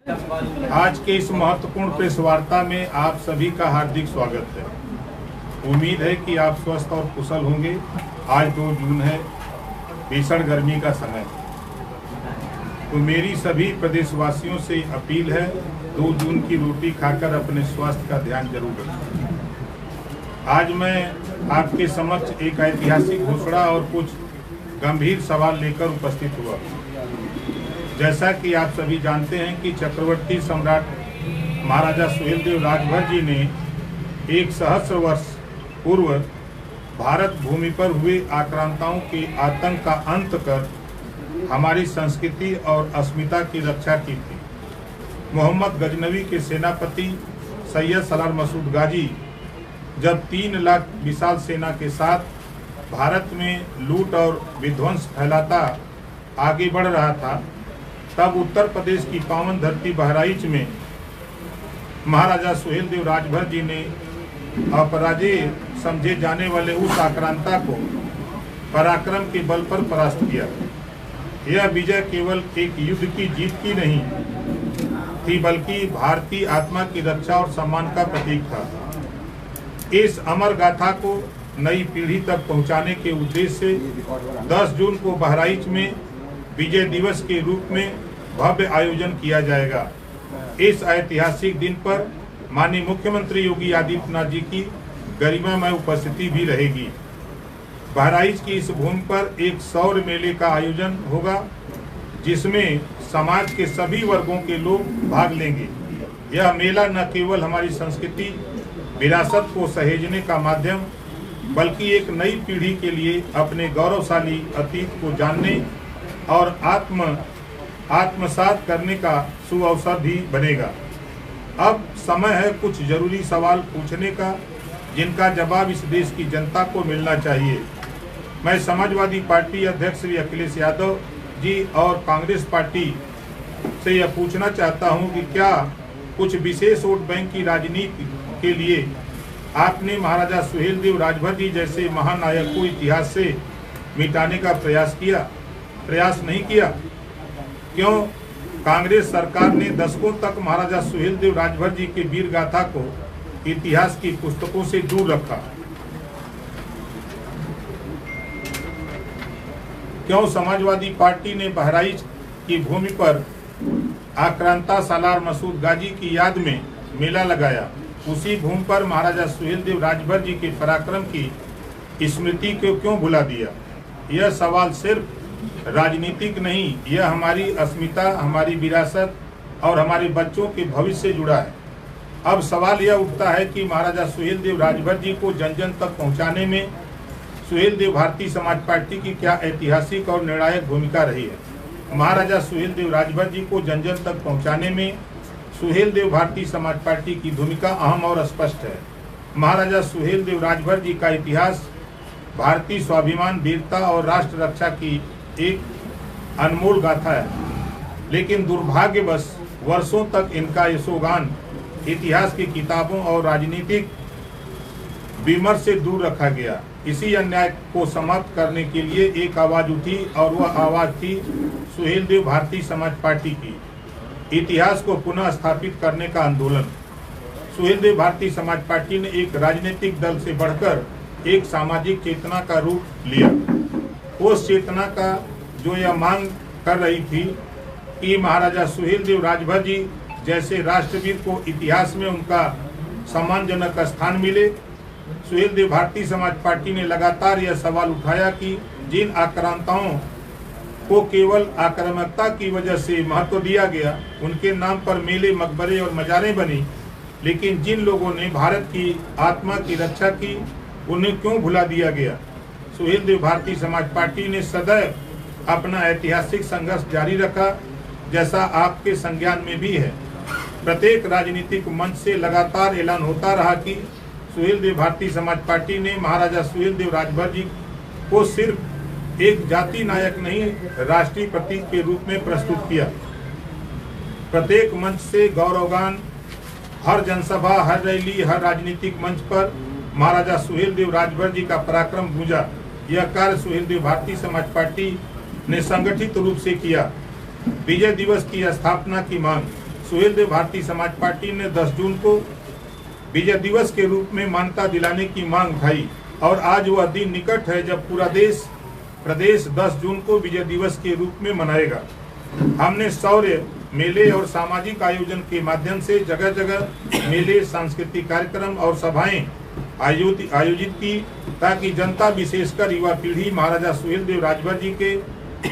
आज के इस महत्वपूर्ण प्रेस वार्ता में आप सभी का हार्दिक स्वागत है। उम्मीद है कि आप स्वस्थ और कुशल होंगे। आज 2 जून है, भीषण गर्मी का समय। तो मेरी सभी प्रदेशवासियों से अपील है, 2 जून की रोटी खाकर अपने स्वास्थ्य का ध्यान जरूर रखें। आज मैं आपके समक्ष एक ऐतिहासिक घोषणा और कुछ गंभीर सवाल लेकर उपस्थित हुआ। जैसा कि आप सभी जानते हैं कि चक्रवर्ती सम्राट महाराजा सुहेलदेव राजभर जी ने 1 सहस्र वर्ष पूर्व भारत भूमि पर हुए आक्रांताओं के आतंक का अंत कर हमारी संस्कृति और अस्मिता की रक्षा की थी। मोहम्मद गजनवी के सेनापति सैयद सलार मसूद गाजी जब 3 लाख विशाल सेना के साथ भारत में लूट और विध्वंस फैलाता आगे बढ़ रहा था, तब उत्तर प्रदेश की पावन धरती बहराइच में महाराजा सुहेलदेव राजभर जी ने अपराजेय समझे जाने वाले उस आक्रांता को पराक्रम के बल पर परास्त किया। यह विजय केवल एक युद्ध की जीत की नहीं थी, बल्कि भारतीय आत्मा की रक्षा और सम्मान का प्रतीक था। इस अमर गाथा को नई पीढ़ी तक पहुंचाने के उद्देश्य से 10 जून को बहराइच में विजय दिवस के रूप में भव्य आयोजन किया जाएगा। इस ऐतिहासिक दिन पर माननीय मुख्यमंत्री योगी आदित्यनाथ जी की गरिमामय उपस्थिति भी रहेगी। बहराइच की इस भूमि पर एक सौर मेले का आयोजन होगा, जिसमें समाज के सभी वर्गों के लोग भाग लेंगे। यह मेला न केवल हमारी संस्कृति विरासत को सहेजने का माध्यम, बल्कि एक नई पीढ़ी के लिए अपने गौरवशाली अतीत को जानने और आत्मसात करने का सुअवसर भी बनेगा। अब समय है कुछ जरूरी सवाल पूछने का, जिनका जवाब इस देश की जनता को मिलना चाहिए। मैं समाजवादी पार्टी अध्यक्ष श्री अखिलेश यादव जी और कांग्रेस पार्टी से यह पूछना चाहता हूं कि क्या कुछ विशेष वोट बैंक की राजनीति के लिए आपने महाराजा सुहेलदेव राजभर जी जैसे महानायक को इतिहास से मिटाने का प्रयास नहीं किया? क्यों कांग्रेस सरकार ने दशकों तक महाराजा सुहेलदेव राजभर जी के वीर गाथा को इतिहास की पुस्तकों से दूर रखा? क्यों समाजवादी पार्टी ने बहराइच की भूमि पर आक्रांता सालार मसूद गाजी की याद में मेला लगाया? उसी भूमि पर महाराजा सुहेलदेव राजभर जी के पराक्रम की स्मृति को क्यों भुला दिया? यह सवाल सिर्फ राजनीतिक नहीं, यह हमारी अस्मिता, हमारी विरासत और हमारे बच्चों के भविष्य से जुड़ा है। अब सवाल यह उठता है कि महाराजा सुहेलदेव राजभर जी को जन जन तक पहुंचाने में सुहेलदेव भारतीय समाज पार्टी की क्या ऐतिहासिक और निर्णायक भूमिका रही है? महाराजा सुहेलदेव राजभर जी को जन जन तक पहुंचाने में सुहेलदेव भारतीय समाज पार्टी की भूमिका अहम और स्पष्ट है। महाराजा सुहेलदेव राजभर जी का इतिहास भारतीय स्वाभिमान, वीरता और राष्ट्र रक्षा की एक अनमोल गाथा है, लेकिन दुर्भाग्यवश वर्षों तक इनका यशोगान इतिहास की किताबों और राजनीतिक विमर्श से दूर रखा गया। इसी अन्याय को समाप्त करने के लिए एक आवाज उठी और वह आवाज थी सुहेलदेव भारतीय समाज पार्टी की। इतिहास को पुनः स्थापित करने का आंदोलन। सुहेलदेव भारतीय समाज पार्टी ने एक राजनीतिक दल से बढ़कर एक सामाजिक चेतना का रूप लिया। उस चेतना का जो यह मांग कर रही थी कि महाराजा सुहेलदेव राजभर जी जैसे राष्ट्रवीर को इतिहास में उनका सम्मानजनक स्थान मिले। सुहेलदेव भारतीय समाज पार्टी ने लगातार यह सवाल उठाया कि जिन आक्रांताओं को केवल आक्रामकता की वजह से महत्व दिया गया, उनके नाम पर मेले, मकबरे और मजारें बनी, लेकिन जिन लोगों ने भारत की आत्मा की रक्षा की, उन्हें क्यों भुला दिया गया? सुहेलदेव भारतीय समाज पार्टी ने सदैव अपना ऐतिहासिक संघर्ष जारी रखा, जैसा आपके संज्ञान में भी है। प्रत्येक राजनीतिक मंच से लगातार ऐलान होता रहा कि सुहेलदेव भारतीय समाज पार्टी ने महाराजा सुहेलदेव राजभर जी को सिर्फ एक जाति नायक नहीं, राष्ट्रीय प्रतीक के रूप में प्रस्तुत किया। प्रत्येक मंच से गौरवगान, हर जनसभा, हर रैली, हर राजनीतिक मंच पर महाराजा सुहेलदेव राजभर जी का पराक्रम गूंजा। यह कार्य सुहेलदेव भारतीय समाज पार्टी ने संगठित रूप से किया। विजय दिवस की स्थापना की मांग। सुहेल देव भारतीय समाज पार्टी ने 10 जून को विजय दिवस के रूप में मान्यता दिलाने की मांग उठाई और आज वह दिन निकट है जब पूरा प्रदेश 10 जून को विजय दिवस के रूप में मनाएगा। हमने शौर्य मेले और सामाजिक आयोजन के माध्यम से जगह जगह मेले, सांस्कृतिक कार्यक्रम और सभाएं आयोजित की ताकि जनता विशेषकर युवा पीढ़ी महाराजा सुहेल देव राजभर जी के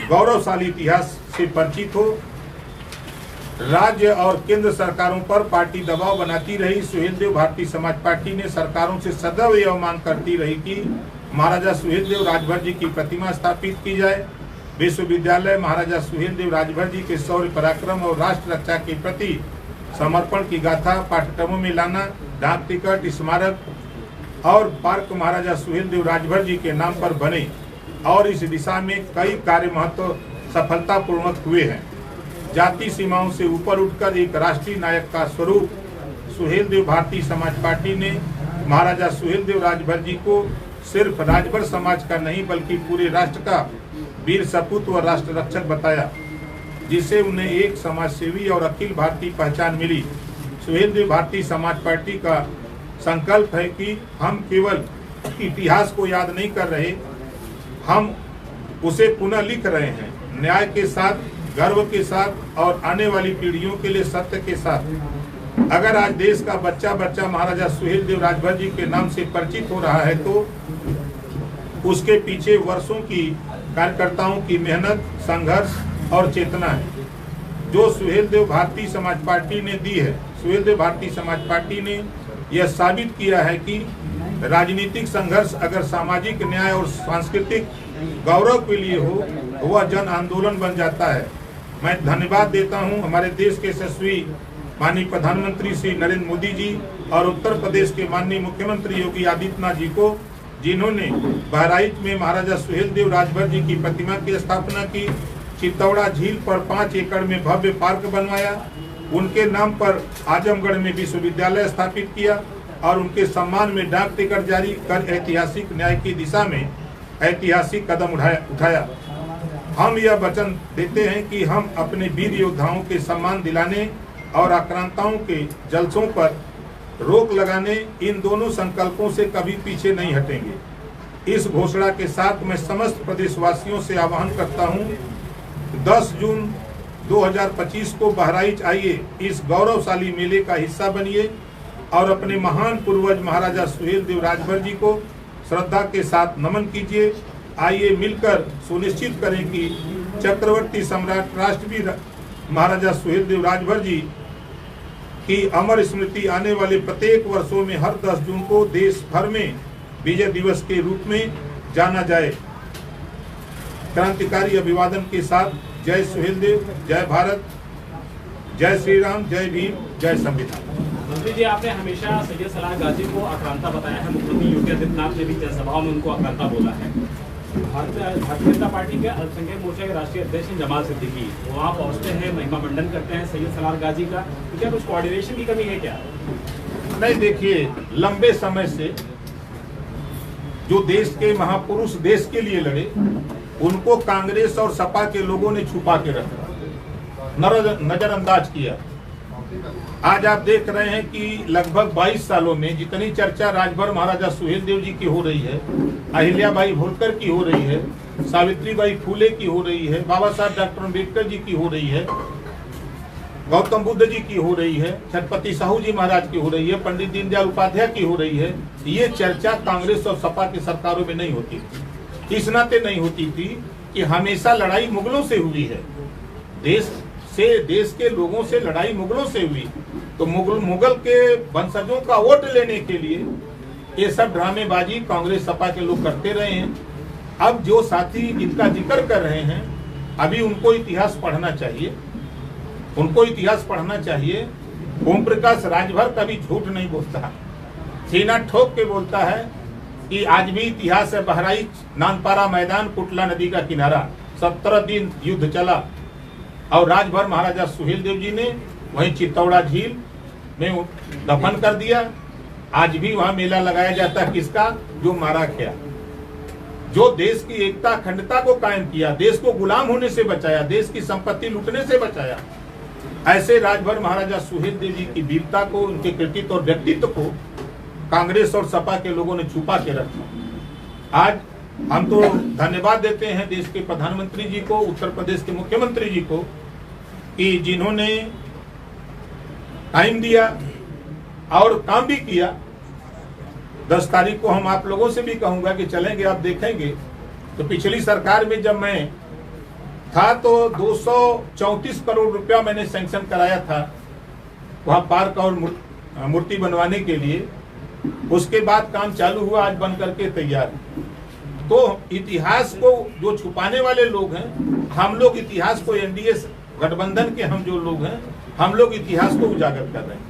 गौरवशाली इतिहास से परिचित हो। राज्य और केंद्र सरकारों पर पार्टी दबाव बनाती रही। सुहेल देव भारतीय समाज पार्टी ने सरकारों से सदैव यह मांग करती रही कि महाराजा सुहेल देव राजभर जी की प्रतिमा स्थापित की जाए। विश्वविद्यालय महाराजा सुहेल देव राजभर जी के शौर्य पराक्रम और राष्ट्र रक्षा के प्रति समर्पण की गाथा पाठ्यक्रमों में लाना, डाक टिकट, स्मारक और पार्क महाराजा सुहेल देव राजभर जी के नाम पर बने और इस दिशा में कई कार्य महत्व सफलतापूर्वक हुए हैं। जाति सीमाओं से ऊपर उठकर एक राष्ट्रीय नायक का स्वरूप सुहेल देव भारतीय समाज पार्टी ने महाराजा सुहेल देव राजभर जी को सिर्फ राजभर समाज का नहीं बल्कि पूरे राष्ट्र का वीर सपूत व राष्ट्र रक्षक बताया, जिससे उन्हें एक समाजसेवी और अखिल भारतीय पहचान मिली। सुहेल देव भारतीय समाज पार्टी का संकल्प है कि हम केवल इतिहास को याद नहीं कर रहे, हम उसे पुनः लिख रहे हैं, न्याय के साथ, गर्व के साथ और आने वाली पीढ़ियों के लिए सत्य के साथ। अगर आज देश का बच्चा बच्चा महाराजा सुहेल देव राजभर जी के नाम से परिचित हो रहा है तो उसके पीछे वर्षों की कार्यकर्ताओं की मेहनत, संघर्ष और चेतना है जो सुहेल देव भारतीय समाज पार्टी ने दी है। सुहेल देव भारतीय समाज पार्टी ने यह साबित किया है कि राजनीतिक संघर्ष अगर सामाजिक न्याय और सांस्कृतिक गौरव के लिए हो तो वह जन आंदोलन बन जाता है। मैं धन्यवाद देता हूं हमारे देश के यशस्वी माननीय प्रधानमंत्री श्री नरेंद्र मोदी जी और उत्तर प्रदेश के माननीय मुख्यमंत्री योगी आदित्यनाथ जी को, जिन्होंने बहराइच में महाराजा सुहेल देव राजभर जी की प्रतिमा की स्थापना की, चित्तौड़ा झील पर 5 एकड़ में भव्य पार्क बनवाया, उनके नाम पर आजमगढ़ में विश्वविद्यालय स्थापित किया और उनके सम्मान में डाक टिकट जारी कर ऐतिहासिक न्याय की दिशा में ऐतिहासिक कदम उठाया। हम यह वचन देते हैं कि हम अपने वीर योद्धाओं के सम्मान दिलाने और आक्रांताओं के जलसों पर रोक लगाने, इन दोनों संकल्पों से कभी पीछे नहीं हटेंगे। इस घोषणा के साथ मैं समस्त प्रदेशवासियों से आह्वान करता हूं, 10 जून 2025 को बहराइच आइए, इस गौरवशाली मेले का हिस्सा बनिए और अपने महान पूर्वज महाराजा सुहेल देव राजभर जी को श्रद्धा के साथ नमन कीजिए। आइए मिलकर सुनिश्चित करें कि चक्रवर्ती सम्राट राष्ट्रवीर महाराजा सुहेल देव राजभर जी की अमर स्मृति आने वाले प्रत्येक वर्षों में हर 10 जून को देश भर में विजय दिवस के रूप में जाना जाए। क्रांतिकारी अभिवादन के साथ जय सुहेल देव, जय भारत, जय श्री राम, जय भीम, जय संविधान। मंत्री जी, आपने हमेशा सैयद सलार गाजी को आक्रांता बताया है। मुख्यमंत्री योगी आदित्यनाथ ने भी जनसभाओं में उनको आक्रांता बोला है। भारतीय जनता पार्टी के अल्पसंख्यक मोर्चा के राष्ट्रीय अध्यक्ष जमाल सिद्दीकी वहाँ पहुँचते हैं, महिमा मंडन करते हैं सैयद सलार गाजी का, तो क्या कुछ कोऑर्डिनेशन की कमी है क्या? नहीं, देखिए, लंबे समय से जो देश के महापुरुष देश के लिए लड़े उनको कांग्रेस और सपा के लोगों ने छुपा के रखा, नजरअंदाज किया। आज आप देख रहे हैं कि लगभग 22 सालों में जितनी चर्चा राजभर महाराजा सुहेल देव जी की हो रही है, अहिल्याबाई होलकर की हो रही है, सावित्रीबाई फूले की हो रही है, बाबा साहब डॉक्टर अम्बेडकर जी की हो रही है, गौतम बुद्ध जी की हो रही है, छत्रपति साहू जी महाराज की हो रही है, पंडित दीनदयाल उपाध्याय की हो रही है, ये चर्चा कांग्रेस और सपा की सरकारों में नहीं होती थी। इस नाते नहीं होती थी कि हमेशा लड़ाई मुगलों से हुई है, देश के लोगों से लड़ाई मुगलों से हुई, तो मुगल के वंशजों का वोट लेने के लिए ये सब ड्रामेबाजी कांग्रेस सपा के लोग करते रहे हैं। अब जो साथी जिनका जिक्र कर रहे हैं, अभी उनको इतिहास पढ़ना चाहिए, उनको इतिहास पढ़ना चाहिए। ओम प्रकाश राजभर कभी झूठ नहीं बोलता, सीना ठोक के बोलता है कि आज भी इतिहास है। बहराइच, नानपारा मैदान, कुटला नदी का किनारा, 17 दिन युद्ध चला और राजभर महाराजा सुहेल देव जी ने वहीं चित्तौड़ा झील में दफन कर दिया। आज भी वहां मेला लगाया जाता है, किसका? जो मारा गया, जो देश की एकता अखंडता को कायम किया, देश को गुलाम होने से बचाया, देश की संपत्ति लूटने से बचाया। ऐसे राजभर महाराजा सुहेलदेव जी की वीरता को, उनके कृतित्व और व्यक्तित्व को कांग्रेस और सपा के लोगों ने छुपा के रखा। आज हम तो धन्यवाद देते हैं देश के प्रधानमंत्री जी को, उत्तर प्रदेश के मुख्यमंत्री जी को, कि जिन्होंने टाइम दिया और काम भी किया। 10 तारीख को हम आप लोगों से भी कहूंगा कि चलेंगे, आप देखेंगे तो पिछली सरकार में जब मैं था तो 234 करोड़ रुपया मैंने सैंक्शन कराया था वहाँ पार्क और मूर्ति बनवाने के लिए। उसके बाद काम चालू हुआ, आज बन करके तैयार। तो इतिहास को जो छुपाने वाले लोग हैं, हम लोग इतिहास को, एनडीए गठबंधन के हम जो लोग हैं, हम लोग इतिहास को उजागर कर रहे हैं।